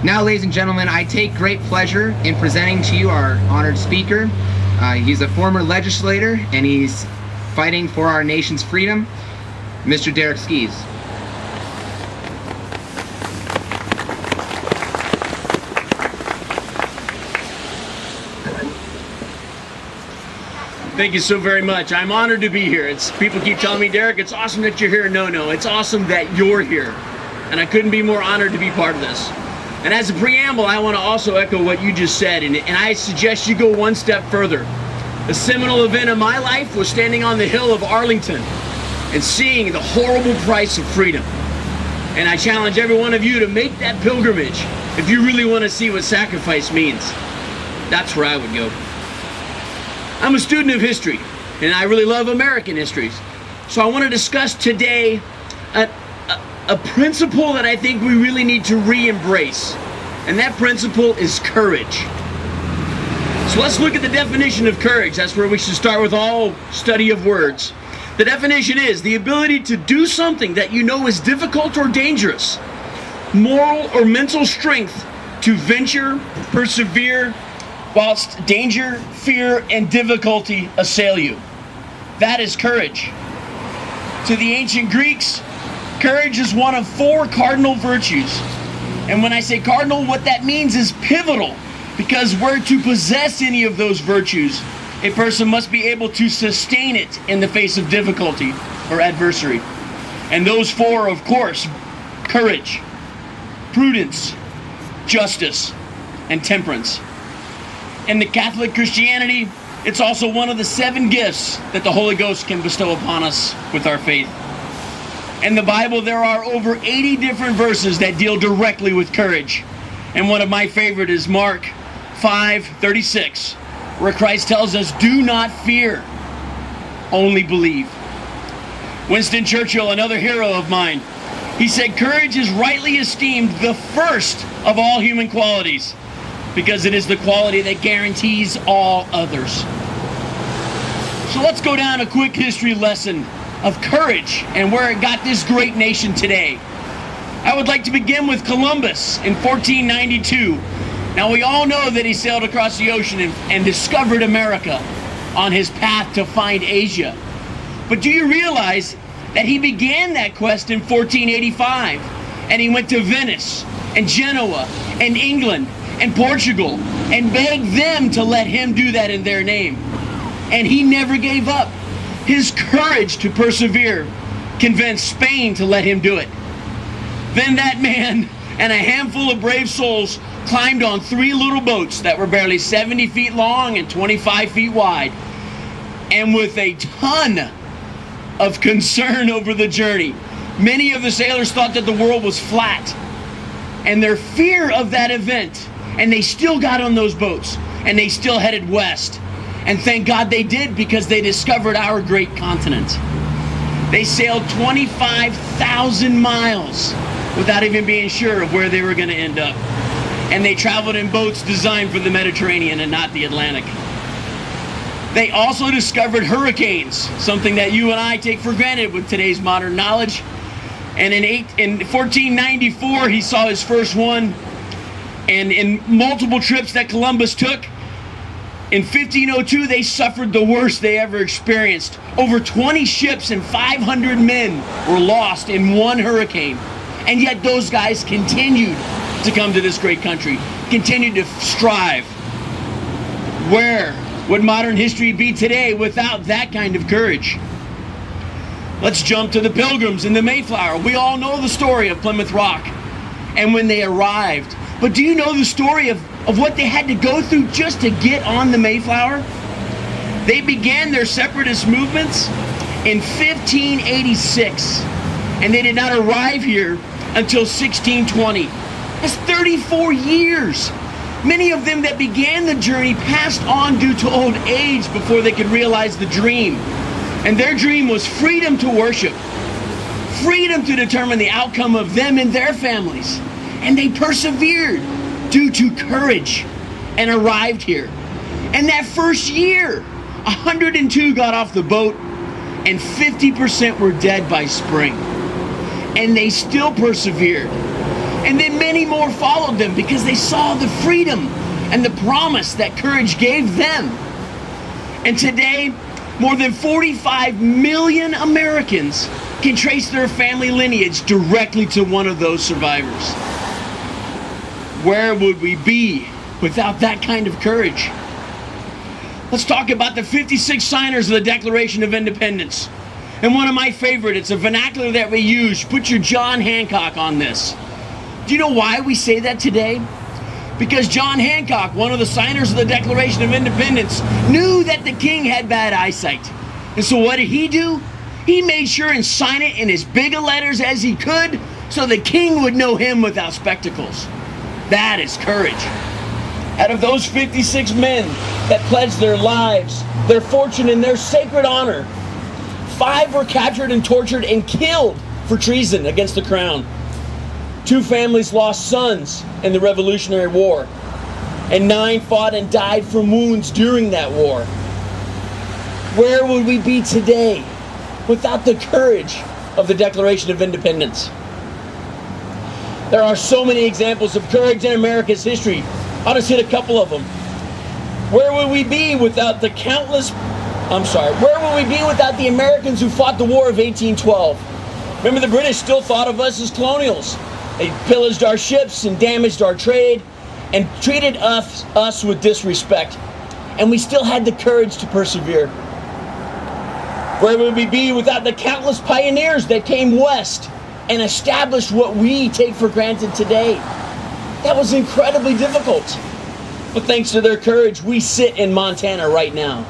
Now, ladies and gentlemen, I take great pleasure in presenting to you our honored speaker. He's a former legislator, and he's fighting for our nation's freedom, Mr. Derek Skees. Thank you so very much. I'm honored to be here. People keep telling me, Derek, it's awesome that you're here. No, it's awesome that you're here. And I couldn't be more honored to be part of this. And as a preamble, I want to also echo what you just said, and I suggest you go one step further. The seminal event of my life was standing on the hill of Arlington and seeing the horrible price of freedom. And I challenge every one of you to make that pilgrimage if you really want to see what sacrifice means. That's where I would go. I'm a student of history, and I really love American histories. So I want to discuss today a principle that I think we really need to re-embrace, and that principle is courage. So let's look at the definition of courage. That's where we should start with all study of words. The definition is the ability to do something that you know is difficult or dangerous, moral or mental strength to venture, persevere, whilst danger, fear, and difficulty assail you. That is courage. To the ancient Greeks, courage is one of 4 cardinal virtues. And when I say cardinal, what that means is pivotal, because were to possess any of those virtues, a person must be able to sustain it in the face of difficulty or adversary. And those 4, of course, courage, prudence, justice, and temperance. In the Catholic Christianity, it's also one of the 7 gifts that the Holy Ghost can bestow upon us with our faith. In the Bible, there are over 80 different verses that deal directly with courage. And one of my favorite is Mark 5:36, where Christ tells us, "Do not fear, only believe." Winston Churchill, another hero of mine, he said, "Courage is rightly esteemed the first of all human qualities, because it is the quality that guarantees all others." So let's go down a quick history lesson of courage and where it got this great nation today. I would like to begin with Columbus in 1492. Now we all know that he sailed across the ocean and discovered America on his path to find Asia. But do you realize that he began that quest in 1485, and he went to Venice and Genoa and England and Portugal and begged them to let him do that in their name. And he never gave up. His courage to persevere convinced Spain to let him do it. Then that man and a handful of brave souls climbed on 3 little boats that were barely 70 feet long and 25 feet wide. And with a ton of concern over the journey, many of the sailors thought that the world was flat. And their fear of that event, and they still got on those boats, and they still headed west. And thank God they did, because they discovered our great continent. They sailed 25,000 miles without even being sure of where they were going to end up. And they traveled in boats designed for the Mediterranean and not the Atlantic. They also discovered hurricanes, something that you and I take for granted with today's modern knowledge. And in 1494, he saw his first one. And in multiple trips that Columbus took, in 1502, they suffered the worst they ever experienced. Over 20 ships and 500 men were lost in one hurricane. And yet those guys continued to come to this great country, continued to strive. Where would modern history be today without that kind of courage? Let's jump to the Pilgrims in the Mayflower. We all know the story of Plymouth Rock and when they arrived. But do you know the story of what they had to go through just to get on the Mayflower? They began their separatist movements in 1586, and they did not arrive here until 1620. That's 34 years. Many of them that began the journey passed on due to old age before they could realize the dream. And their dream was freedom to worship, freedom to determine the outcome of them and their families. And they persevered due to courage and arrived here. And that first year, 102 got off the boat and 50% were dead by spring. And they still persevered. And then many more followed them because they saw the freedom and the promise that courage gave them. And today, more than 45 million Americans can trace their family lineage directly to one of those survivors. Where would we be without that kind of courage? Let's talk about the 56 signers of the Declaration of Independence. And one of my favorite, it's a vernacular that we use. Put your John Hancock on this. Do you know why we say that today? Because John Hancock, one of the signers of the Declaration of Independence, knew that the king had bad eyesight. And so what did he do? He made sure and sign it in as big a letters as he could so the king would know him without spectacles. That is courage. Out of those 56 men that pledged their lives, their fortune, and their sacred honor, 5 were captured and tortured and killed for treason against the crown. 2 families lost sons in the Revolutionary War, and 9 fought and died from wounds during that war. Where would we be today without the courage of the Declaration of Independence? There are so many examples of courage in America's history. I'll just hit a couple of them. Where would we be without the where would we be without the Americans who fought the War of 1812? Remember, the British still thought of us as colonials. They pillaged our ships and damaged our trade and treated us with disrespect. And we still had the courage to persevere. Where would we be without the countless pioneers that came west and established what we take for granted today? That was incredibly difficult. But thanks to their courage, we sit in Montana right now.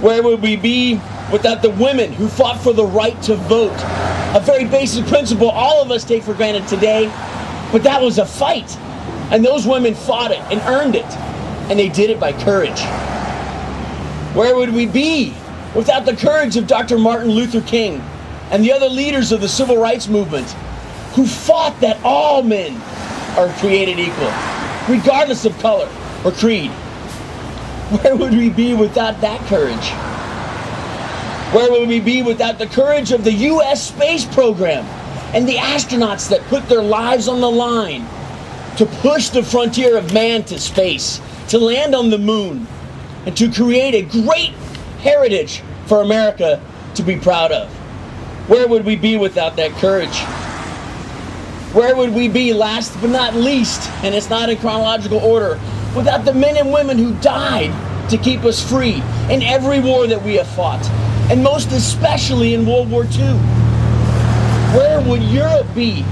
Where would we be without the women who fought for the right to vote? A very basic principle all of us take for granted today, but that was a fight. And those women fought it and earned it, and they did it by courage. Where would we be without the courage of Dr. Martin Luther King and the other leaders of the civil rights movement who fought that all men are created equal, regardless of color or creed? Where would we be without that courage? Where would we be without the courage of the U.S. space program and the astronauts that put their lives on the line to push the frontier of man to space, to land on the moon, and to create a great heritage for America to be proud of? Where would we be without that courage? Where would we be, last but not least, and it's not in chronological order, without the men and women who died to keep us free in every war that we have fought, and most especially in World War II? Where would Europe be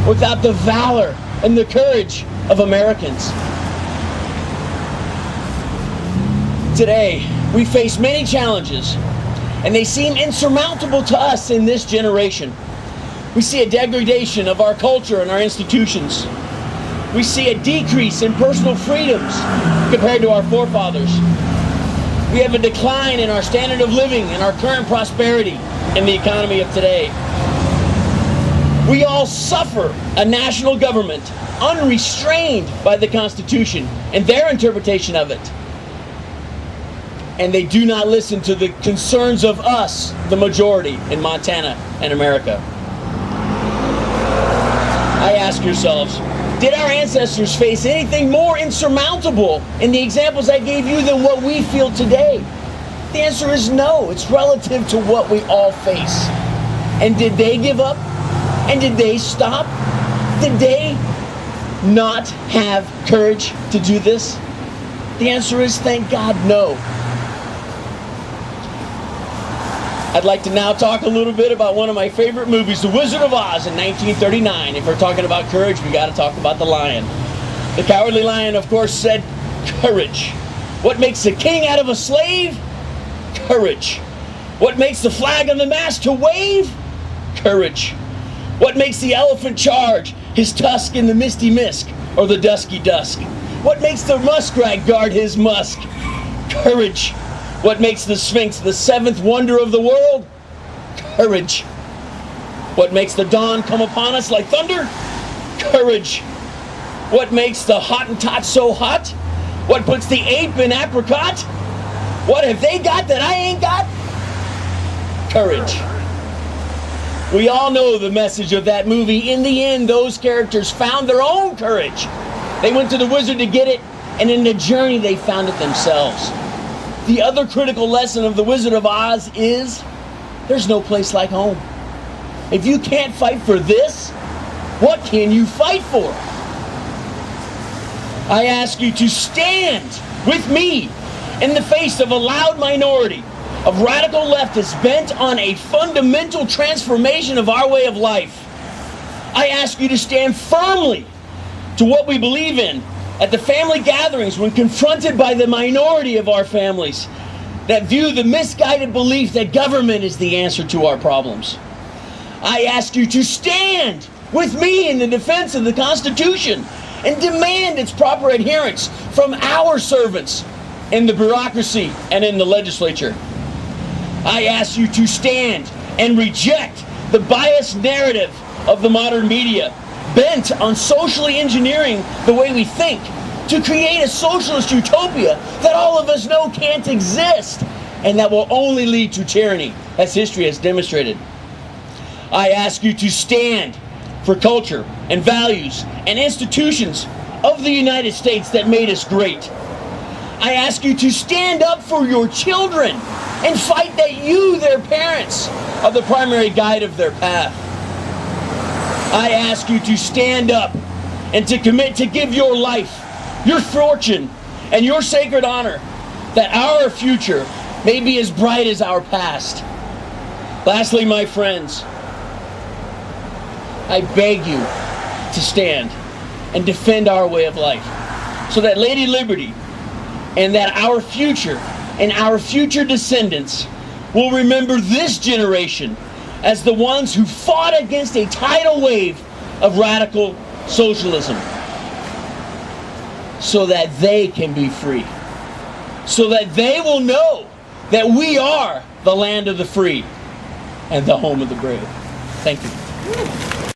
without the valor and the courage of Americans? Today, we face many challenges, and they seem insurmountable to us in this generation. We see a degradation of our culture and our institutions. We see a decrease in personal freedoms compared to our forefathers. We have a decline in our standard of living and our current prosperity in the economy of today. We all suffer a national government unrestrained by the Constitution and their interpretation of it. And they do not listen to the concerns of us, the majority in Montana and America. I ask yourselves, did our ancestors face anything more insurmountable in the examples I gave you than what we feel today? The answer is no. It's relative to what we all face. And did they give up? And did they stop? Did they not have courage to do this? The answer is, thank God, no. I'd like to now talk a little bit about one of my favorite movies, The Wizard of Oz in 1939. If we're talking about courage, we got to talk about the lion. The Cowardly Lion, of course, said, courage. What makes a king out of a slave? Courage. What makes the flag on the mast to wave? Courage. What makes the elephant charge, his tusk in the misty mist or the dusky dusk? What makes the muskrat guard his musk? Courage. What makes the Sphinx the seventh wonder of the world? Courage. What makes the dawn come upon us like thunder? Courage. What makes the Hottentot so hot? What puts the ape in apricot? What have they got that I ain't got? Courage. We all know the message of that movie. In the end, those characters found their own courage. They went to the wizard to get it, and in the journey they found it themselves. The other critical lesson of the Wizard of Oz is there's no place like home. If you can't fight for this, what can you fight for? I ask you to stand with me in the face of a loud minority of radical leftists bent on a fundamental transformation of our way of life. I ask you to stand firmly to what we believe in at the family gatherings when confronted by the minority of our families that view the misguided belief that government is the answer to our problems. I ask you to stand with me in the defense of the Constitution and demand its proper adherence from our servants in the bureaucracy and in the legislature. I ask you to stand and reject the biased narrative of the modern media bent on socially engineering the way we think to create a socialist utopia that all of us know can't exist and that will only lead to tyranny, as history has demonstrated. I ask you to stand for culture and values and institutions of the United States that made us great. I ask you to stand up for your children and fight that you, their parents, are the primary guide of their path. I ask you to stand up and to commit to give your life, your fortune, and your sacred honor that our future may be as bright as our past. Lastly, my friends, I beg you to stand and defend our way of life so that Lady Liberty and that our future and our future descendants will remember this generation as the ones who fought against a tidal wave of radical socialism so that they can be free, so that they will know that we are the land of the free and the home of the brave. Thank you.